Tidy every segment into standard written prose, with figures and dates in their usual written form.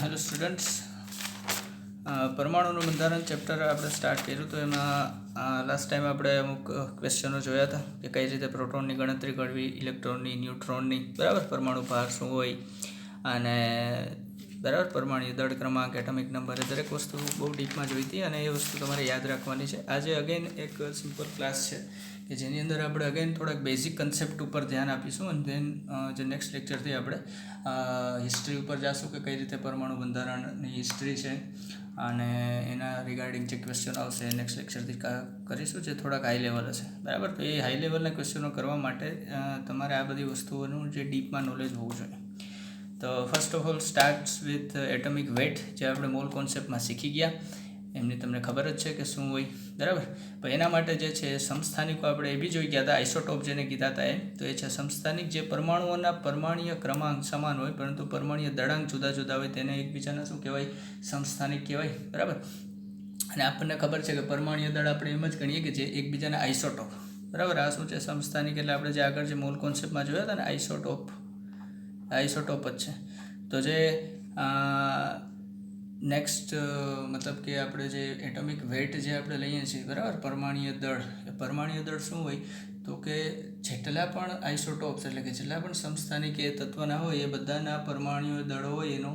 Hello students, પરમાણુનું બંધારણ chapter આપણે start કર્યું તો એમાં લાસ્ટ ટાઈમ આપણે અમુક ક્વેશ્ચનો જોયા હતા કે કઈ રીતે પ્રોટોનની ગણતરી કરવી, ઇલેક્ટ્રોનની, ન્યુટ્રોનની, બરાબર, પરમાણુ ભાર શું હોય અને બરાબર પરમાણુ દળ ક્રમાંક, એટમિક નંબર, એ દરેક વસ્તુ બહુ ડીપમાં જોઈ હતી અને એ વસ્તુ તમારે યાદ રાખવાની છે. આજે અગેન એક સિમ્પલ ક્લાસ છે કે જેની અંદર આપણે અગેન થોડાક બેઝિક કન્સેપ્ટ ઉપર ધ્યાન આપીશું અને ધેન જે નેક્સ્ટ લેક્ચરથી આપણે હિસ્ટ્રી ઉપર જઈશું કે કઈ રીતે પરમાણુ બંધારણની હિસ્ટ્રી છે અને એના રિગાર્ડિંગ જે ક્વેશ્ચન આવશે એ નેક્સ્ટ લેક્ચરથી કરીશું, જે થોડાક હાઈ લેવલ હશે, બરાબર. તો એ હાઈ લેવલના ક્વેશ્ચનો કરવા માટે તમારે આ બધી વસ્તુઓનું જે ડીપમાં નોલેજ હોવું જોઈએ. તો first of all starts with atomic weight, જે આપણે મોલ કોન્સેપ્ટમાં શીખી ગયા. એમની તમને ખબર જ છે કે શું હોય, બરાબર. પણ એના માટે જે છે સમસ્થાનિકો આપણે એ બી જોઈ ગયા હતા, આઇસોટોપ જેને કીધા હતા એમ. તો એ છે સમસ્થાનિક, જે પરમાણુઓના પરમાણ્વીય ક્રમાંક સમાન હોય પરંતુ પરમાણ્વીય દળાંક જુદા જુદા હોય તેને એકબીજાના શું કહેવાય? સમસ્થાનિક કહેવાય, બરાબર. અને આપણને ખબર છે કે પરમાણ્વીય દળ આપણે એમ જ ગણીએ કે જે એકબીજાના આઇસોટોપ, બરાબર. આ શું છે? સમસ્થાનિક એટલે આપણે જે આગળ જે મોલ કોન્સેપ્ટમાં જોયા હતા ને, આઇસોટોપ જ છે. તો જે નેક્સ્ટ મતલબ કે આપણે જે એટમિક વેટ જે આપણે લઈએ છીએ, બરાબર, પરમાણ્વીય દળ, એ પરમાણ્વીય દળ શું હોય? તો કે જેટલા પણ આઇસોટોપ્સ એટલે કે જેટલા પણ સમસ્થાનિક એ તત્વના હોય એ બધાના પરમાણ્વીય દળો હોય એનો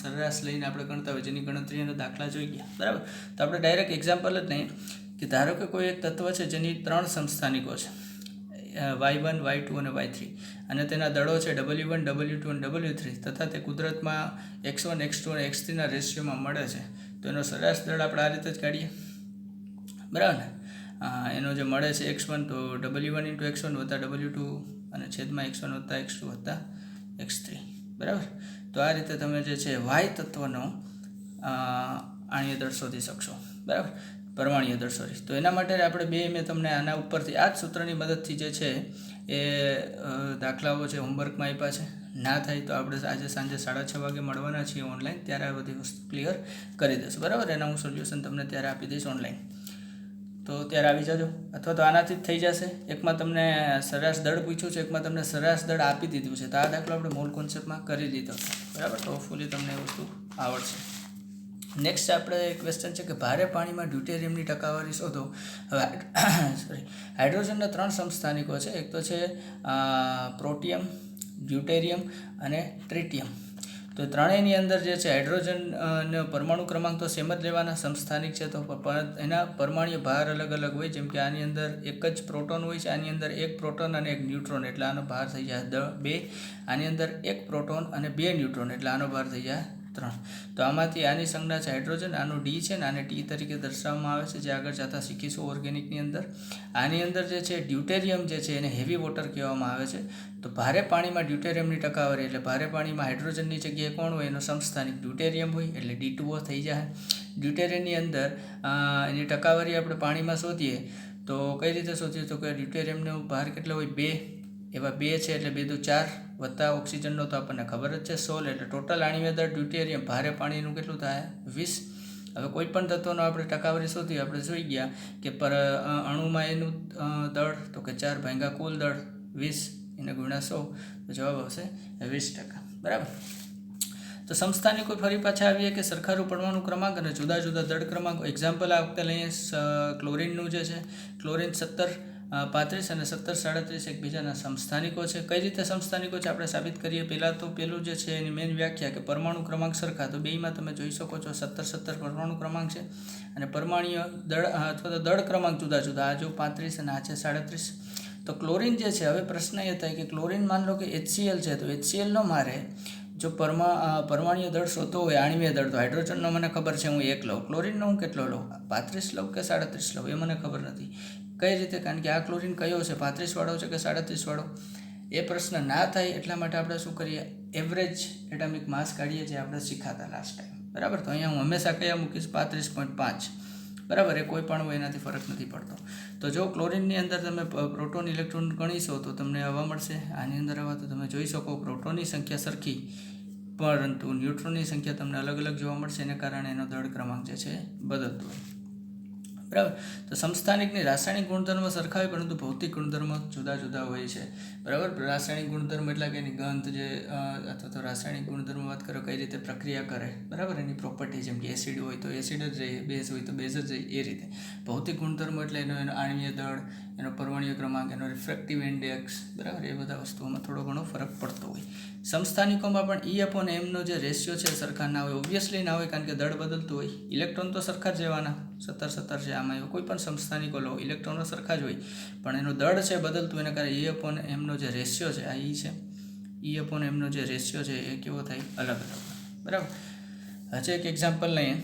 સરેરાશ લઈને આપણે ગણતા હોય, જેની ગણતરી એના દાખલા જોઈ ગયા, બરાબર. તો આપણે ડાયરેક્ટ એક્ઝામ્પલ જ નહીં કે ધારો કે કોઈ એક તત્વ છે જેની 3 સમસ્થાનિકો છે, Y1, Y2 અને Y3, અને તેના દળો છે W1, W2 અને W3, તથા તે કુદરતમાં X1, X2 અને X3 ના રેશિયોમાં મળે છે. તો એનો સરેરાશ દળ આપણે આ રીતે જ કાઢીએ, બરાબર ને. એનો જે મળે છે X1 તો W1 × X1 વત્તા W2 અને છેદમાં X1 વત્તા X2 વત્તા X3, બરાબર. તો આ રીતે તમે જે છે Y તત્વનો આણીય દળ શોધી શકશો, બરાબર, પરમાણ્વીય દળ સોરી. તો એના માટે આપણે મેં તમને આના ઉપરથી આ જ સૂત્રની મદદથી જે છે એ દાખલાઓ છે હોમવર્કમાં આપ્યા છે. ના થાય તો આપણે આજે સાંજે 6:30 વાગે મળવાના છીએ ઓનલાઈન, ત્યારે આ બધી વસ્તુ ક્લિયર કરી દઈશું, બરાબર. એના હું સોલ્યુશન તમને ત્યારે આપી દઈશ ઓનલાઈન, તો ત્યારે આવી જજો. અથવા તો આનાથી જ થઈ જશે. એકમાં તમને સરેરાશ દળ પૂછ્યું છે, એકમાં તમને સરેરાશ દળ આપી દીધું છે. તો આ દાખલો આપણે મોલ કોન્સેપ્ટમાં કરી લીધો છે, બરાબર. તો હોપફુલી તમને એ વસ્તુ આવડશે. નેક્સ્ટ આપણે ક્વેશ્ચન છે કે ભારે પાણીમાં ડ્યુટેરિયમની ટકાવારી શોધો. હવે હાઇડ્રોજનના 3 સમસ્થાનિકો છે. એક તો છે પ્રોટિયમ, ડ્યુટેરિયમ અને ટ્રિટિયમ. તો ત્રણેયની અંદર જે છે હાઇડ્રોજનનો પરમાણુ ક્રમાંક તો સેમ જ લેવાના, સમસ્થાનિક છે તો એના પરમાણ્વીય ભાર અલગ અલગ હોય. જેમ કે આની અંદર એક જ પ્રોટોન હોય છે, આની અંદર 1 પ્રોટોન અને 1 ન્યુટ્રોન, એટલે આનો ભાર થઈ જાય 2. આની અંદર 1 પ્રોટોન અને 2 ન્યુટ્રોન, એટલે આનો ભાર થઈ જાય 3. તો આમાંથી આની સંજ્ઞા છે હાઇડ્રોજન, આનું ડી છે ને આને ટી તરીકે દર્શાવવામાં આવે છે, જે આગળ જતાં શીખીશું ઓર્ગેનિકની અંદર. આની અંદર જે છે ડ્યુટેરિયમ જે છે એને હેવી વોટર કહેવામાં આવે છે. તો ભારે પાણીમાં ડ્યુટેરિયમની ટકાવારી એટલે ભારે પાણીમાં હાઇડ્રોજનની જગ્યાએ કોણ હોય? એનો સમસ્થાનિક ડ્યુટેરિયમ હોય, એટલે D2O થઈ જાય. ડ્યુટેરિયમની અંદર એની ટકાવારી આપણે પાણીમાં શોધીએ તો કઈ રીતે શોધીએ? તો કે ડ્યુટેરિયમનો ભાર કેટલો હોય? 2. એવા 2 છે એટલે 2 × 4 વત્તા ઓક્સિજનનો તો આપણને ખબર જ છે 16, એટલે ટોટલ આણીય દળ ડ્યુટેરિયમ ભારે પાણીનું કેટલું થાય? 20. હવે કોઈ પણ તત્વનો આપણે ટકાવારી શોધીએ, આપણે જોઈ ગયા કે અણુમાં એનું દળ તો કે 4 / કુલ દળ 20, એને ગુણ્યા 100, તો જવાબ આવશે 20%, બરાબર. તો સમસ્થાનિકો ફરી પાછા આવીએ કે સરખારું પરમાણુ ક્રમાંક અને જુદા જુદા દળ ક્રમાંકો. એક્ઝામ્પલ આ વખતે લઈએ ક્લોરિનનું જે છે. ક્લોરિન 17, 35 અને 17, 37 એકબીજાના સમસ્થાનિકો છે. કઈ રીતે સમસ્થાનિકો છે આપણે સાબિત કરીએ? પેલું જે છે એની મેઇન વ્યાખ્યા કે પરમાણુ ક્રમાંક સરખા. તો બેયમાં તમે જોઈ શકો છો 17 પરમાણુ ક્રમાંક છે અને પરમાણ્વીય દળ અથવા તો દળ ક્રમાંક જુદા જુદા. આ જો 35 અને આ છે 37. તો ક્લોરિન જે છે, હવે પ્રશ્ન એ થાય કે ક્લોરિન માન લો કે HCl છે, તો HCl નો મારે જો પરમાણ્વીય દળ શોધવો હોય, આણ્વીય દળ, તો હાઇડ્રોજનનો મને ખબર છે, હું 1 લઉં. ક્લોરિનનો હું કેટલો લઉં? 35 લઉં કે 37 લઉં? એ મને ખબર નથી. કઈ રીતે? કારણ કે આ ક્લોરિન કયો છે? 35 વાળો છે કે 37 વાળો? એ પ્રશ્ન ના થાય એટલા માટે આપણે શું કરીએ? એવરેજ એટમિક માસ કાઢીએ, જે આપણે શીખાતા લાસ્ટ ટાઈમ, બરાબર. તો અહીંયા હું હંમેશા કયા મૂકીશ? 35.5, બરાબર. એ કોઈ પણ હોય, એનાથી ફરક નથી પડતો. તો જો ક્લોરિનની અંદર તમે પ્રોટોન ઇલેક્ટ્રોન ગણીશો તો તમને આવા મળશે. આની અંદર આવા તો તમે જોઈ શકો પ્રોટોનની સંખ્યા સરખી, પરંતુ ન્યુટ્રોનની સંખ્યા તમને અલગ અલગ જોવા મળશે. એને કારણે એનો દળ ક્રમાંક જે છે બદલતો હોય, બરાબર. તો સમસ્થાનિકની રાસાયણિક ગુણધર્મ સરખા હોય પરંતુ ભૌતિક ગુણધર્મો જુદા જુદા હોય છે. બરાબર. રાસાયણિક ગુણધર્મ એટલે કે એની ગંધ જે અથવા તો રાસાયણિક ગુણધર્મ વાત કરો કઈ રીતે પ્રક્રિયા કરે, બરાબર, એની પ્રોપર્ટી, જેમ કે એસિડ હોય તો એસિડ જ રહે, બેઝ હોય તો બેઝ જ રહે, એ રીતે. ભૌતિક ગુણધર્મો એટલે એનો આણ્વીય દળ, એનો પરમાણ્વીય ક્રમાંક, એનો રિફ્રેક્ટિવ ઇન્ડેક્સ, બરાબર, એ બધા વસ્તુઓમાં થોડો ઘણો ફરક પડતો હોય. સમસ્થાનિકોમાં પણ E/Mનો જે રેશિયો છે સરખા ના હોય, ઓબ્વિયસલી ના હોય, કારણ કે દળ બદલતું હોય. ઇલેક્ટ્રોન તો સરખા જ રહેવાના, 17 છે. આમાં કોઈ પણ સમસ્થાનિકો લો, ઇલેક્ટ્રોનો સરખા જ હોય, પણ એનો દળ છે બદલતું, એના કારણે E/Mનો જે રેશિયો છે, આ E છે, E/Mનો જે રેશિયો છે એ કેવો થાય, અલગ અલગ, બરાબર. હજી એક એક્ઝામ્પલ લઈએ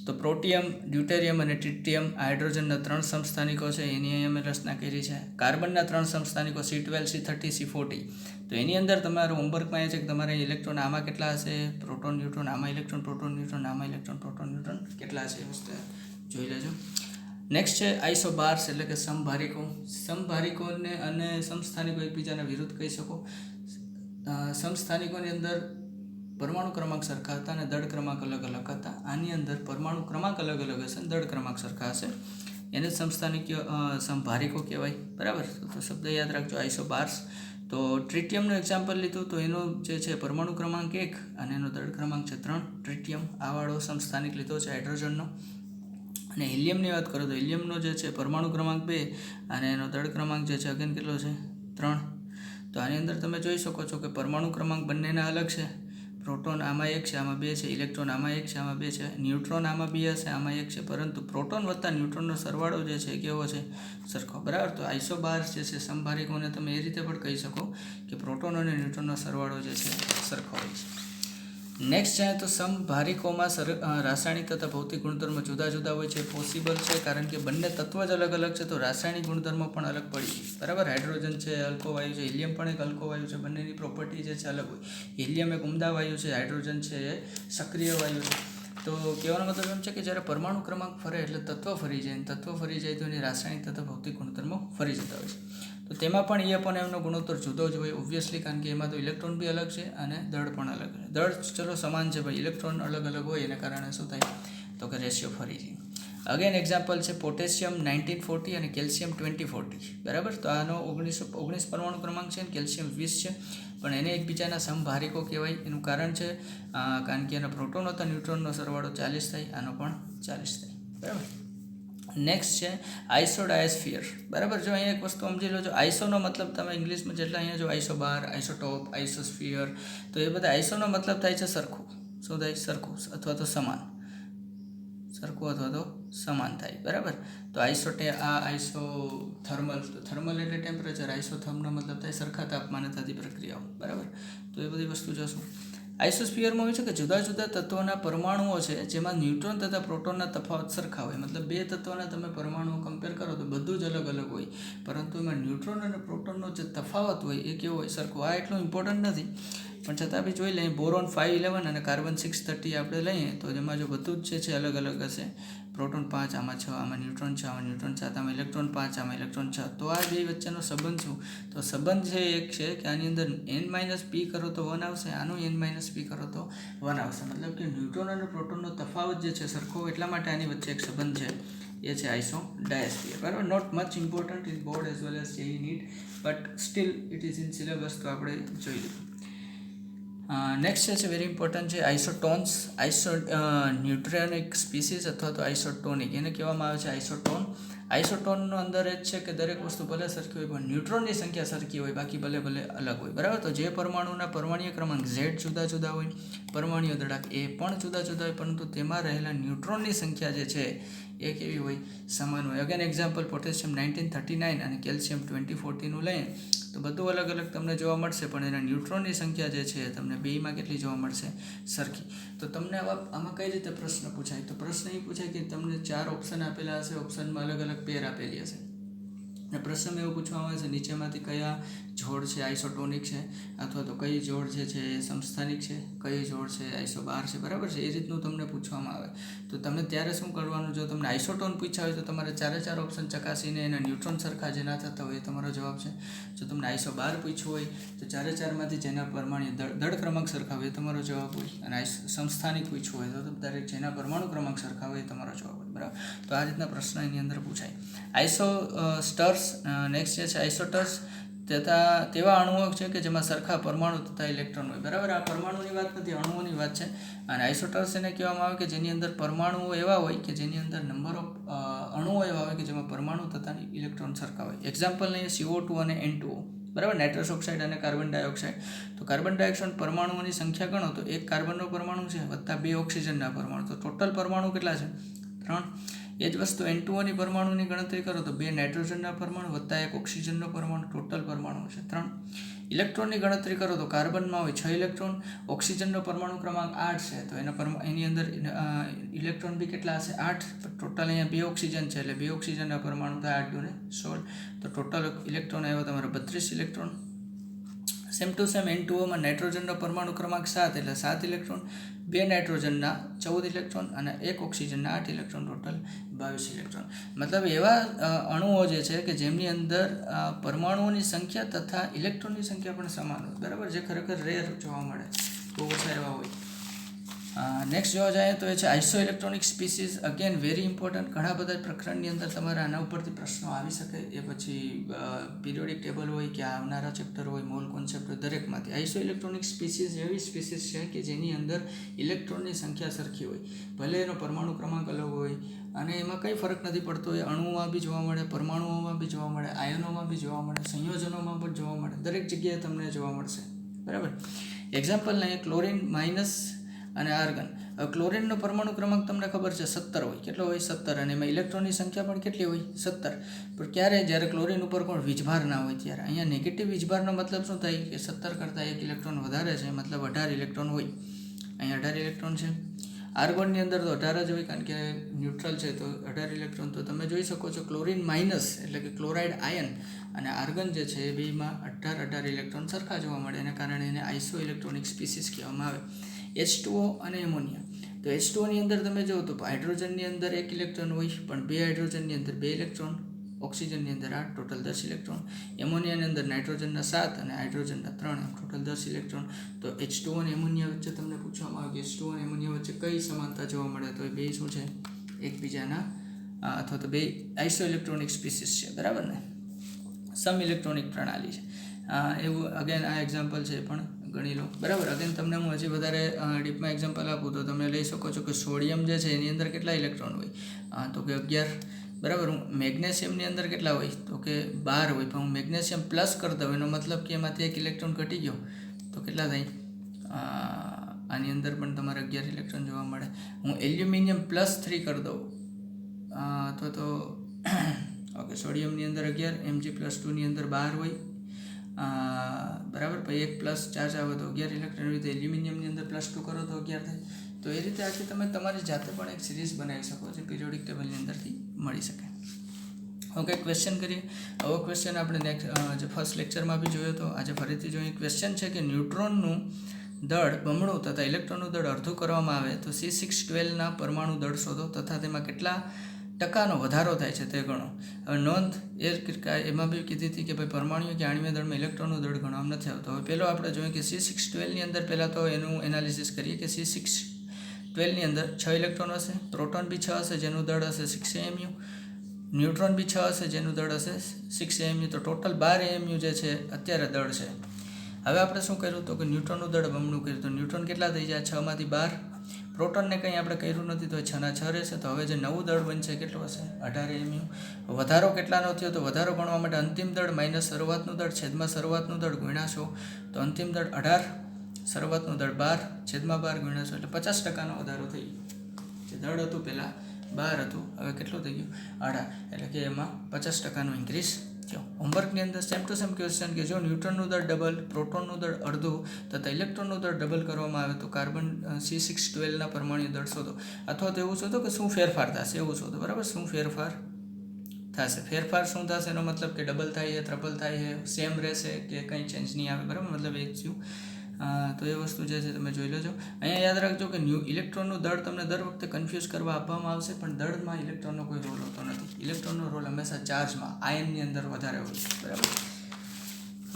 તો પ્રોટિયમ, ડ્યુટેરિયમ અને ટ્રિટિયમ હાઇડ્રોજનના 3 સમસ્થાનિકો છે, એની અહીંયા મેં રચના કરી છે. કાર્બનના 3 સમસ્થાનિકો C12, C30, C40. તો એની અંદર તમારું હોમવર્કમાં એ છે કે તમારે ઇલેક્ટ્રોન આમાં કેટલા હશે, પ્રોટોન ન્યુટ્રોન, આમાં ઇલેક્ટ્રોન પ્રોટોન ન્યુટ્રોન, આમાં ઇલેક્ટ્રોન પ્રોટોન ન્યુટ્રોન કેટલા છે, એ વસ્તુ જોઈ લેજો. નેક્સ્ટ છે આઇસોબાર્સ એટલે કે સમભારિકો. સમભારિકોને અને સમસ્થાનિકો એકબીજાના વિરુદ્ધ કહી શકો. સમસ્થાનિકોની અંદર પરમાણુ ક્રમાંક સરખા હતા અને દળ ક્રમાંક અલગ અલગ હતા. આની અંદર પરમાણુ ક્રમાંક અલગ અલગ હશે, દળ ક્રમાંક સરખા હશે, એને જ સમભારિકો કહેવાય, બરાબર. તો શબ્દ યાદ રાખજો, આઇસોબાર્સ. તો ટ્રિટિયમનું એક્ઝામ્પલ લીધું તો એનો જે છે પરમાણુ ક્રમાંક 1 અને એનો દળ ક્રમાંક છે 3. ટ્રિટિયમ આવાળો સમસ્થાનિક લીધો છે હાઇડ્રોજનનો. અને હિલિયમની વાત કરો તો હિલિયમનો જે છે પરમાણુ ક્રમાંક 2 અને એનો દળ ક્રમાંક જે છે અગેન કેટલો છે, 3. તો આની અંદર તમે જોઈ શકો છો કે પરમાણુ ક્રમાંક બંનેના અલગ છે. પ્રોટોન આમાં 1 છે, આમાં 2 છે. ઇલેક્ટ્રોન આમાં 1 છે, આમાં 2 છે. ન્યુટ્રોન આમાં 2 હશે, આમાં 1 છે. પરંતુ પ્રોટોન વત્તા ન્યુટ્રોનનો સરવાળો જે છે કેવો છે, સરખો, બરાબર. તો આઇસોબાર્સ જે છે સમભારિકોને તમે એ રીતે પણ કહી શકો કે પ્રોટોન અને ન્યુટ્રોનનો સરવાળો જે છે સરખો હોય છે. નેક્સ્ટ છે તો સમભારિકોમાં રાસાયણિક તથા ભૌતિક ગુણધર્મો જુદા જુદા હોય છે. પોસિબલ છે કારણ કે બંને તત્વ જ અલગ અલગ છે, તો રાસાયણિક ગુણધર્મો પણ અલગ પડી, બરાબર. હાઇડ્રોજન છે અલ્કોવાયુ છે, હિલિયમ પણ એક અલ્કોવાયુ છે, બંનેની પ્રોપર્ટી જે છે અલગ હોય. હિલિયમ એક ઉમદા વાયુ છે, હાઇડ્રોજન છે એ સક્રિય વાયુ છે. તો કહેવાનો મતલબ એમ છે કે જ્યારે પરમાણુ ક્રમાંક ફરે એટલે તત્વ ફરી જાય, તત્વ ફરી જાય તો એની રાસાયણિક તથા ભૌતિક ગુણધર્મો ફરી જતા હોય છે. તો તેમાં પણ E/Mનો ગુણોત્તર જુદો જ હોય, ઓબ્વિયસલી, કારણ કે એમાં તો ઇલેક્ટ્રોન બી અલગ છે અને દળ પણ અલગ છે. દળ ચલો સમાન છે, ભાઈ ઇલેક્ટ્રોન અલગ અલગ હોય એના કારણે શું થાય તો કે રેશિયો ફરી જાય. અગેન એક્ઝામ્પલ છે પોટેશિયમ 1940 અને કેલ્શિયમ 2040, બરાબર. તો આનો 19 પરમાણુ ક્રમાંક છે અને કેલ્શિયમ 20 છે, પણ એને એકબીજાના સમભારિકો કહેવાય. એનું કારણ છે કારણ કે એના પ્રોટોન અથવા ન્યુટ્રોનનો સરવાળો 40 થાય, આનો પણ 40 થાય, બરાબર. નેક્સ્ટ છે આઇસોડાયસ્ફિયર, બરાબર. જો અહીંયા એક વસ્તુ સમજી લો, જો આઇસોનો મતલબ તમે ઇંગ્લિશમાં જેટલા અહીંયા જો આઇસોબાર, આઇસોટોપ, આઇસોસ્ફિયર, તો એ બધા આઇસોનો મતલબ થાય છે સરખું. શું થાય, સરખું અથવા તો સમાન, સરખું અથવા તો સમાન થાય, બરાબર. તો આઇસોથર્મલ, થર્મલ એટલે ટેમ્પરેચર, આઇસોથર્મનો મતલબ થાય સરખા તાપમાને થતી પ્રક્રિયાઓ, બરાબર. તો એ બધી વસ્તુ જોશું. આઇસોસ્ફિયરમાં હોય છે કે જુદા જુદા તત્વોના પરમાણુઓ છે જેમાં ન્યુટ્રોન તથા પ્રોટોનના તફાવત સરખા હોય. મતલબ બે તત્વોના તમે પરમાણુઓ કમ્પેર કરો તો બધું જ અલગ અલગ હોય, પરંતુ એમાં ન્યુટ્રોન અને પ્રોટોનનો જે તફાવત હોય એ કેવો હોય, સરખો. આ એટલું ઇમ્પોર્ટન્ટ નથી, પણ છતાં બી જોઈ લઈએ. બોરોન 511 અને કાર્બન 630 આપણે લઈએ તો જેમાં જો બધું જ છે અલગ અલગ હશે. પ્રોટોન 5, આમાં 6, આમાં ન્યુટ્રોન 6, આમાં ન્યુટ્રોન 7, આમાં ઇલેક્ટ્રોન 5, આમાં ઇલેક્ટ્રોન 6. તો આ બે વચ્ચેનો સંબંધ શું, તો સંબંધ છે એક છે કે આની અંદર n-p કરો તો 1 આવશે, આનું n-p કરો તો 1 આવશે. મતલબ કે ન્યુટ્રોન અને પ્રોટોનનો તફાવત જે છે સરખો, એટલા માટે આની વચ્ચે એક સંબંધ છે, એ છે આઇસોડાયસ્ફિયર, બરાબર. Not much important in board as well as JEE NEET, but still it is in syllabus, તો આપણે જોઈ લીધું. નેક્સ્ટ છે વેરી ઇમ્પોર્ટન્ટ છે આઇસોટોન્સ. ન્યુટ્રોનિક સ્પીસીસ અથવા તો આઇસોટોનિક, એને કહેવામાં આવે છે આઇસોટોન. આઇસોટોનનો અંદર એ જ છે કે દરેક વસ્તુ ભલે સરખી હોય પણ ન્યુટ્રોનની સંખ્યા સરખી હોય, બાકી ભલે અલગ હોય, બરાબર. તો જે પરમાણુના પરમાણ્વીય ક્રમાંક Z જુદા જુદા હોય, પરમાણ્વીય દળાંક એ પણ જુદા જુદા હોય, પરંતુ તેમાં રહેલા ન્યુટ્રોનની સંખ્યા જે છે એ કેવી હોય, સમાન હોય. અગેન એક્ઝામ્પલ પોટેશિયમ 1939 અને કેલ્શિયમ 2040નું લઈએ તો બધું અલગ અલગ તમને જોવા મળશે, પણ એના ન્યુટ્રોનની સંખ્યા જે છે તમને બેયમાં કેટલી જોવા મળશે, સરખી. તો તમને આમાં કઈ રીતે પ્રશ્ન પૂછાય, તો પ્રશ્ન એ પૂછાય કે તમને 4 ઓપ્શન આપેલા હશે, ઓપ્શનમાં અલગ અલગ પેર આપેલી હશે, અને પ્રશ્નમાં એવું પૂછવામાં આવે છે નીચેમાંથી કયા જોડ છે આઇસોટોનિક છે, અથવા તો કઈ જોડ જે છે એ સમસ્થાનિક છે, કઈ જોડ છે આઇસોબાર છે, બરાબર છે. એ રીતનું તમને પૂછવામાં આવે તો તમે ત્યારે શું કરવાનું, જો તમને આઇસોટોન પૂછ્યા હોય તો તમારે 4 ઓપ્શન ચકાસીને એના ન્યુટ્રોન સરખા જે ના થતા હોય એ તમારો જવાબ છે. જો તમને આઇસોબાર પૂછ્યું હોય તો 4માંથી જેના પરમાણુ દળ ક્રમાંક સરખા હોય એ તમારો જવાબ હોય, અને સમસ્થાનિક પૂછ્યું હોય તો દરેક જેના પરમાણુ ક્રમાંક સરખા હોય એ તમારો જવાબ હોય, બરાબર. તો આ રીતના પ્રશ્ન એની અંદર પૂછાય. આઇસોસ્ટર્સ નેક્સ્ટ જે છે આઇસોટર્સ તેવા અણુઓ છે કે જેમાં સરખા પરમાણુ તથા ઇલેક્ટ્રોન હોય, બરાબર. આ પરમાણુની વાત નથી, અણુઓની વાત છે. અને આઇસોટર્સ એને કહેવામાં આવે કે જેની અંદર પરમાણુઓ એવા હોય કે જેની અંદર નંબર ઓફ અણુઓ એવા હોય કે જેમાં પરમાણુ તથા ઇલેક્ટ્રોન સરખા હોય. એક્ઝામ્પલ લઈએ CO2 અને N2O, બરાબર, નાઇટ્રસ ઓક્સાઇડ અને કાર્બન ડાયોક્સાઇડ. તો કાર્બન ડાયોક્સાઇડ પરમાણુઓની સંખ્યા ગણો તો એક કાર્બનનો પરમાણુ છે વત્તા 2 ઓક્સિજનના પરમાણુ, તો ટોટલ પરમાણુ કેટલા છે? 3. એ જ વસ્તુ N2Oની પરમાણુની ગણતરી કરો તો 2 નાઇટ્રોજનના પરમાણુ વત્તા 1 ઓક્સિજનનો પરમાણુ, ટોટલ પરમાણુ છે 3. ઇલેક્ટ્રોનની ગણતરી કરો તો કાર્બનમાં હોય 6 ઇલેક્ટ્રોન, ઓક્સિજનનો પરમાણુ ક્રમાંક 8 છે, તો એની અંદર ઇલેક્ટ્રોન બી કેટલા હશે? 8. ટોટલ અહીંયા 2 ઓક્સિજન છે એટલે 2 ઓક્સિજનના પરમાણુ થાય 8 × 16, તો ટોટલ ઇલેક્ટ્રોન આવ્યો તમારો 32 ઇલેક્ટ્રોન. સેમ ટુ સેમ N2Oમાં નાઇટ્રોજનનો પરમાણુ ક્રમાંક 7 એટલે 7 ઇલેક્ટ્રોન, 2 નાઇટ્રોજનના 14 ઇલેક્ટ્રોન અને 1 ઓક્સિજનના 8 ઇલેક્ટ્રોન, ટોટલ 22 ઇલેક્ટ્રોન. મતલબ એવા અણુઓ જે છે કે જેમની અંદર પરમાણુઓની સંખ્યા તથા ઇલેક્ટ્રોનની સંખ્યા પણ સમાન હોય, બરાબર, જે ખરેખર રેર જોવા મળે, બહુ ઓછા એવા હોય. નેક્સ્ટ જોવા જાય તો એ છે isoelectronic species. Again very important, ઘણા બધા પ્રકરણની અંદર તમારે આના ઉપરથી પ્રશ્નો આવી શકે. એ પછી પિરિયોડિક ટેબલ હોય કે આવનારા ચેપ્ટર હોય, મોલ કોન્સેપ્ટ હોય, દરેકમાંથી આઇસો ઇલેક્ટ્રોનિક સ્પીસીસ એવી સ્પીસીસ છે કે જેની અંદર ઇલેક્ટ્રોનની સંખ્યા સરખી હોય, ભલે એનો પરમાણુ ક્રમાંક અલગ હોય, અને એમાં કંઈ ફરક નથી પડતો. એ અણુઓમાં બી જોવા મળે, પરમાણુઓમાં બી જોવા મળે, આયનોમાં બી જોવા મળે, સંયોજનોમાં પણ જોવા મળે, દરેક જગ્યાએ તમને જોવા મળશે, બરાબર. એક્ઝામ્પલ લઈએ ક્લોરિન માઇનસ અને આર્ગન. હવે ક્લોરિનનો પરમાણુ ક્રમાંક તમને ખબર છે 17 હોય, કેટલો હોય? 17, અને એમાં ઇલેક્ટ્રોનની સંખ્યા પણ કેટલી હોય? 17. પણ ક્યારે? જ્યારે ક્લોરિન ઉપર કોઈ વીજભાર ના હોય ત્યારે. અહીંયા નેગેટિવ વીજભારનો મતલબ શું થાય કે 17 કરતાં 1 ઇલેક્ટ્રોન વધારે છે, મતલબ 18 ઇલેક્ટ્રોન હોય. અહીંયા 18 ઇલેક્ટ્રોન છે. આર્ગોનની અંદર તો 18 જ હોય કારણ કે ન્યુટ્રલ છે, તો 18 ઇલેક્ટ્રોન. તો તમે જોઈ શકો છો ક્લોરિન માઇનસ એટલે કે ક્લોરાઇડ આયન અને આર્ગન જે છે એ બેમાં 18 ઇલેક્ટ્રોન સરખા જોવા મળે, એના કારણે એને આઇસો ઇલેક્ટ્રોનિક સ્પીસીસ કહેવામાં આવે. H2O અને એમોનિયા. તો H2Oની અંદર તમે જુઓ તો હાઇડ્રોજનની અંદર 1 ઇલેક્ટ્રોન હોય, પણ 2 હાઇડ્રોજનની અંદર 2 ઇલેક્ટ્રોન, ઓક્સિજનની અંદર 8, ટોટલ 10 ઇલેક્ટ્રોન. એમોનિયાની અંદર નાઇટ્રોજનના 7 અને હાઇડ્રોજનના 3, ટોટલ 10 ઇલેક્ટ્રોન. તો H2O અને એમોનિયા વચ્ચે તમને પૂછવામાં આવે કે H2O અને એમોનિયા વચ્ચે કઈ સમાનતા જોવા મળે, તો એ બે શું છે? એકબીજાના અથવા તો બે આઇસો ઇલેક્ટ્રોનિક સ્પીસીસ છે, બરાબર ને. સમ ઇલેક્ટ્રોનિક પ્રણાલી છે. એવું અગેન આ એક્ઝામ્પલ છે પણ ગણી લો, બરાબર. અગેન તમને હું હજી વધારે ડીપમાં એક્ઝામ્પલ આપું તો તમે લઈ શકો છો કે સોડિયમ જે છે એની અંદર કેટલા ઇલેક્ટ્રોન હોય? તો કે 11, બરાબર. મેગ્નેશિયમની અંદર કેટલા હોય? તો કે 12 હોય. પણ હું મેગ્નેશિયમ પ્લસ કરી દઉં એનો મતલબ કે એમાંથી 1 ઇલેક્ટ્રોન ઘટી ગયો તો કેટલા થાય? આની અંદર પણ તમારે 11 ઇલેક્ટ્રોન જોવા મળે. હું એલ્યુમિનિયમ +3 કરી દઉં અથવા તો ઓકે, સોડિયમની અંદર 11, Mg+2ની અંદર 12 હોય, બરાબર. પછી 1 પ્લસ ચાર્જ આવે તો 11 ઇલેક્ટ્રોન. એવી રીતે એલ્યુમિનિયમની અંદર +2 કરો તો 11 થાય. તો એ રીતે આખી તમે તમારી જાતે પણ એક સિરીઝ બનાવી શકો છો, પિરિયોડિક ટેબલની અંદરથી મળી શકે. ઓકે, ક્વેશ્ચન કરીએ. હવે ક્વેશ્ચન આપણે નેક્સ્ટ જે ફર્સ્ટ લેક્ચરમાં બી જોયો તો આજે ફરીથી જોઈએ. ક્વેશ્ચન છે કે ન્યુટ્રોનનું દળ બમણું તથા ઇલેક્ટ્રોનનું દળ અડધું કરવામાં આવે તો C612ના પરમાણુ દળ શોધો તથા તેમાં કેટલા ટકાનો વધારો થાય છે તે ગણો. હવે નોંધ એમાં બી કીધી હતી કે ભાઈ પરમાણુ કે આણ્વીય દળમાં ઇલેક્ટ્રોનનું દળ ગણવામાં નથી આવતો. હવે પહેલો આપણે જોઈએ કે C612ની અંદર પહેલાં તો એનું એનાલિસિસ કરીએ કે C612ની અંદર 6 ઇલેક્ટ્રોન હશે, પ્રોટોન બી 6 હશે જેનું દળ હશે 6 AMU, ન્યુટ્રોન બી 6 હશે જેનું દળ હશે 6 AMU, તો ટોટલ 12 AMU જે છે અત્યારે દળ છે. હવે આપણે શું કર્યું તો કે ન્યુટ્રોનનું દળ બમણું કર્યું, તો ન્યુટ્રોન કેટલા થઈ જાય? 6માંથી 12. પ્રોટોનને કંઈ આપણે કર્યું નથી તો 6ના 6 રહેશે. તો હવે જે નવું દળ બનશે કેટલું હશે? 18 AMU. વધારો કેટલાનો થયો? તો વધારો ગણવા માટે અંતિમ દળ માઇનસ શરૂઆતનું દળ છેદમાં શરૂઆતનું દળ ગુણ્યા 100, તો અંતિમ દળ 18, શરૂઆતનું દળ 12, છેદમાં 12 ગુણ્યા 100, એટલે 50% વધારો થઈ ગયો. જે દળ હતું પહેલાં 12 હતું, હવે કેટલું થઈ ગયું? 18, એટલે કે એમાં 50% ઇન્ક્રીઝ થયો. હોમવર્કની અંદર સેમ ટુ સેમ ક્વેશ્ચન કે જો ન્યુટ્રોનનું દળ ડબલ, પ્રોટોનનું દળ અડધું તથા ઇલેક્ટ્રોનનું દળ ડબલ કરવામાં આવે તો કાર્બન C612ના પરમાણુ દળ શોધો, અથવા તો એવું શોધો કે શું ફેરફાર થશે એવું શોધો, બરાબર. શું ફેરફાર થશે. ફેરફાર શું થશે એનો મતલબ કે ડબલ થાય છે, ટ્રિપલ થાય છે, સેમ રહેશે કે કંઈ ચેન્જ નહીં આવે, બરાબર, મતલબ એક થયું. તો એ વસ્તુ જે છે તમે જોઈ લેજો. અહીંયા યાદ રાખજો કે ઇલેક્ટ્રોનનું દળ તમને દર વખતે કન્ફ્યુઝ કરવા આપવામાં આવશે, પણ દળમાં ઇલેક્ટ્રોનનો કોઈ રોલ હોતો નથી. ઇલેક્ટ્રોનનો રોલ હંમેશા ચાર્જમાં, આયનની અંદર વધારે હોય, બરાબર.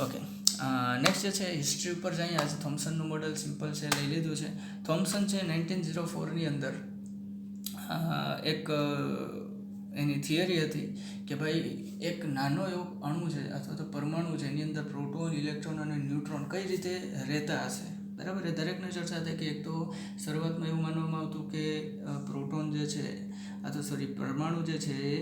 ઓકે, નેક્સ્ટ જે છે હિસ્ટ્રી ઉપર જઈએ. આજે થોમ્સનનું મોડલ સિમ્પલ છે, લઈ લીધું છે. થોમ્સન છે 1904ની અંદર એક એની થિયરી હતી કે ભાઈ એક નાનો એવો અણુ છે અથવા તો પરમાણુ છે, એની અંદર પ્રોટોન, ઇલેક્ટ્રોન અને ન્યુટ્રોન કઈ રીતે રહેતા હશે, બરાબર. એ દરેકને ચર્ચા થઈ કે એક તો શરૂઆતમાં એવું માનવામાં આવતું કે પ્રોટોન જે છે પરમાણુ જે છે એ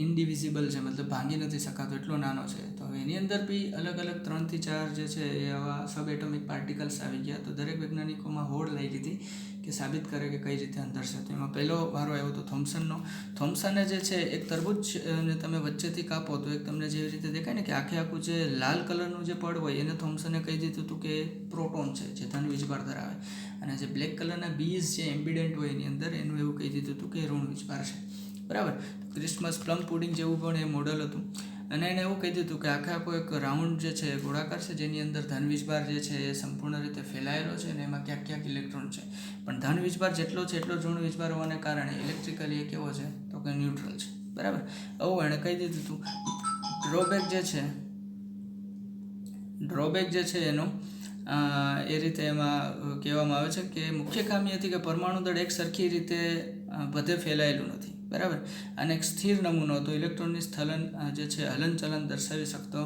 ઇનડિવિઝિબલ છે, મતલબ ભાંગી નથી શકાતો, એટલો નાનો છે. તો હવે એની અંદર બી અલગ અલગ 3 થી 4 જે છે એ આવા સબ એટોમિક પાર્ટિકલ્સ આવી ગયા. તો દરેક વૈજ્ઞાનિકોમાં હોડ લાગી હતી કે સાબિત કરે કે કઈ રીતે અંદર છે. તો એમાં પહેલો વારો આવ્યો હતો થોમ્સનનો. થોમ્સને જે છે એક તરબૂચ ને તમે વચ્ચેથી કાપો તો એક તમને જેવી રીતે દેખાય ને કે આખું જે લાલ કલરનું જે પડ હોય એને થોમ્સને કહી દીધું હતું કે પ્રોટોન છે, જે ધન વીજભાર ધરાવે. અને જે બ્લેક કલરના બીજ જે એમ્બિડન્ટ હોય એની અંદર એનું એવું કહી દીધું હતું કે ઋણ વીજભાર છે, બરાબર. ક્રિસમસ પ્લમ પુડિંગ જેવું પણ એ મોડલ હતું. અને એને એવું કહી દીધું કે આખો એક રાઉન્ડ જે છે ગોળાકાર છે, જેની અંદર ધન વીજભાર જે છે એ સંપૂર્ણ રીતે ફેલાયેલો છે અને એમાં ક્યાંક ક્યાંક ઇલેક્ટ્રોન છે. પણ ધન વીજભાર જેટલો છે એટલો ઋણ વીજભાર હોવાને કારણે ઇલેક્ટ્રિકલી એ કેવો છે તો કે ન્યુટ્રલ છે, બરાબર. આવું એણે કહી દીધું હતું. ડ્રોબેક જે છે એનો એ રીતે એમાં કહેવામાં આવે છે કે મુખ્ય ખામી હતી કે પરમાણુ દળ એક સરખી રીતે બધે ફેલાયેલું નથી, બરાબર. અને એક સ્થિર નમૂનો હતો, ઇલેક્ટ્રોનની સ્થલન જે છે હલનચલન દર્શાવી શકતો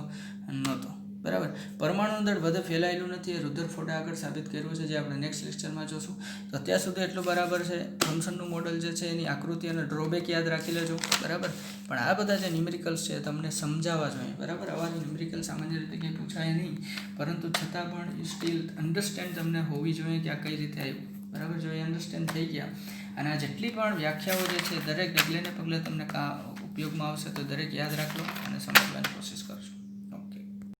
નહોતો, બરાબર. પરમાણુ દળ બધે ફેલાયેલું નથી, એ રુધરફોર્ડે આગળ સાબિત કર્યું છે, જે આપણે નેક્સ્ટ લેક્ચરમાં જોશું. તો અત્યાર સુધી એટલું બરાબર છે. થોમ્સનનું મોડલ જે છે એની આકૃતિ અને ડ્રોબેક યાદ રાખી લેજો, બરાબર. પણ આ બધા જે ન્યુમેરિકલ્સ છે તમને સમજાવવા જોઈએ, બરાબર. આવા ન્યુમેરિકલ સામાન્ય રીતે કંઈ પૂછાય નહીં, પરંતુ છતાં પણ સ્ટીલ અન્ડરસ્ટેન્ડ તમને હોવી જોઈએ કે આ કઈ રીતે આવ્યું, બરાબર. જો એ અન્ડરસ્ટેન્ડ થઈ ગયા અને આ જેટલી પણ વ્યાખ્યાઓ જે છે દરેક ડગલે ને પગલે તમને ઉપયોગમાં આવશે, તો દરેક યાદ રાખજો અને સમજવાની કોશિશ કરજો.